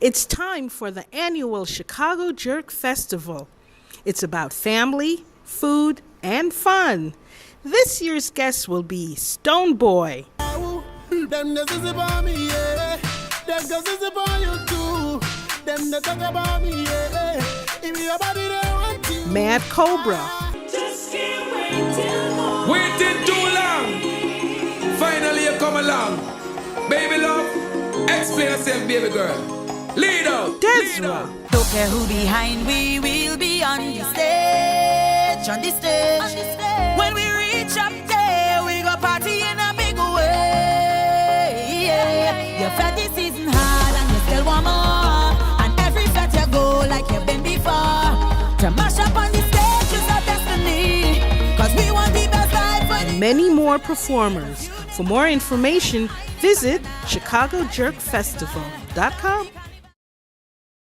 It's time for the annual Chicago Jerk Festival. It's about family, food, and fun. This year's guest will be Stone Boy, Mad Cobra, waiting too long. Finally you come along. Baby love, explain yourself, baby girl. Lead out. Desra, Don't care who behind, we will be on the stage, on the stage. When we reach up there, we go party in a big way. Yeah. Your fetish season hard and you still want more. And every fete you go like you've been before. To mash up on the stage is our destiny. Cause we want the best life for and many more performers. For more information, visit ChicagoJerkFestival.com.